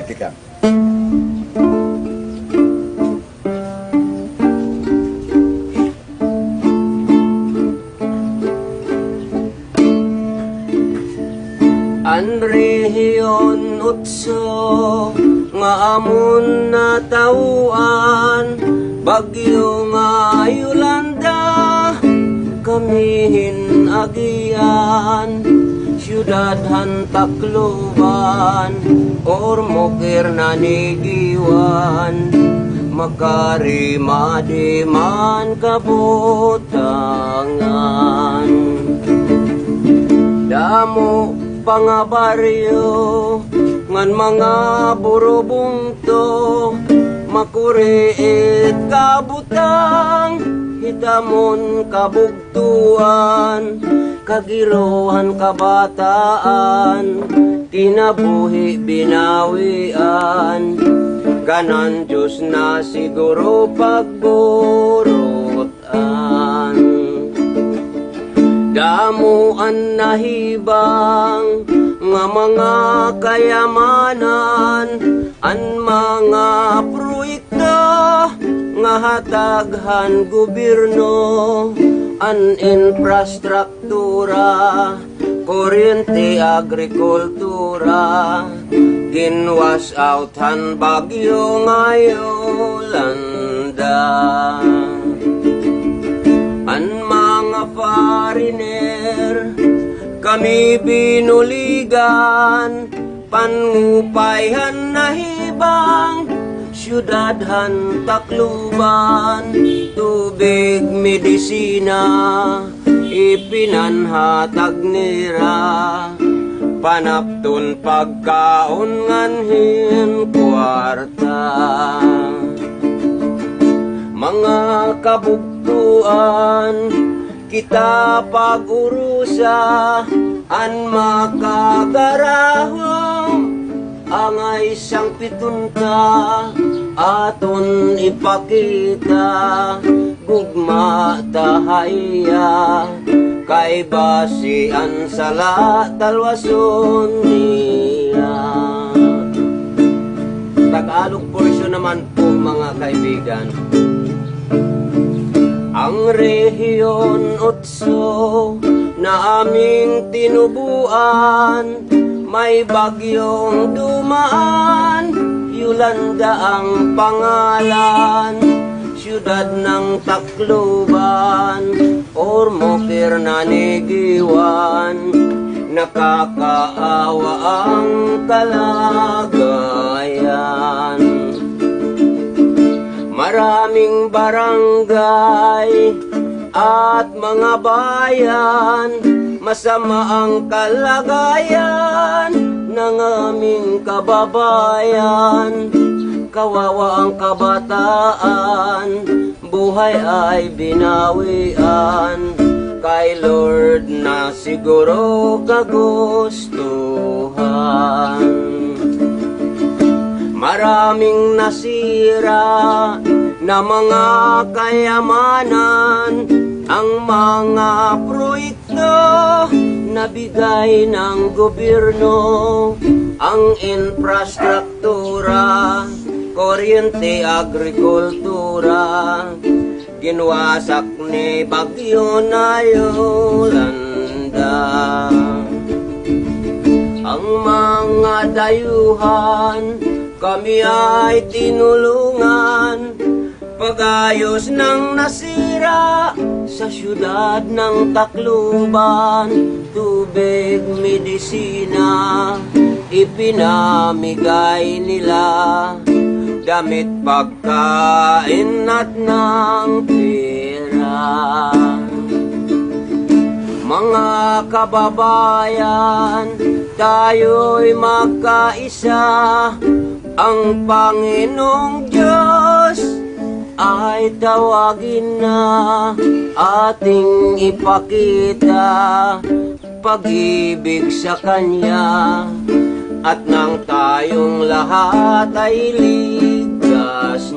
Tika. Anrehiyon utso nga amon na tauan, bagyo nga Yolanda kamihin agian, syudad han Tacloban ormoker na nigiwan, makarimadiman kabutangan. Damo pangabaryo ngan mga burubungto, makuriit kabutang hitamon kabugtuan, kagirohan kabataan kinabuhi binawian, kanan Diyos na siguro pagburutan. Damuan nahibang nga mga kayamanan, an mga proyekto nga hataghan gobyerno, an infrastruktura, kuryente, agrikultura, ginwas out han bagyo nga Yolanda. An mga foreigner kami binuligan, panngupayhan nahibang syudadhan Tacloban, tubig medisina ipinanhatag nira, panapton pagkaon nganhin kwarta. Mga kabugtuan kita pag-urusa, an makagarahom ang isang pitunta, aton ipakita gugma tahaya, kay basian sala talwason niya. Tagalog portion naman po mga kaibigan. Ang rehiyon utso na aming tinubuan, may bagyong dumaan, Yolanda ang pangalan, syudad ng Tacloban, ormoker na nigiwan, nakakaawa ang kalagayan. Maraming barangay at mga bayan, masama ang kalagayan ng aming kababayan. Kawawa ang kabataan, buhay ay binawian, kay Lord na siguro kagustuhan. Maraming nasira na mga kayamanan, ang mga proyekto na bigay ng gobyerno, ang infrastruktura, kuryente, agrikultura, ginwasak ni bagyo na Yolanda. Ang mga dayuhan kami ay tinulungan, pagayos ng nasira sa syudad ng Tacloban, tubig, medisina ipinamigay nila, damit, pagkain at ng pera. Mga kababayan, tayo'y magkaisa, ang Panginoong Diyos ay tawagin na, ating ipakita pag-ibig sa Kanya, at nang tayong lahat ay ligtas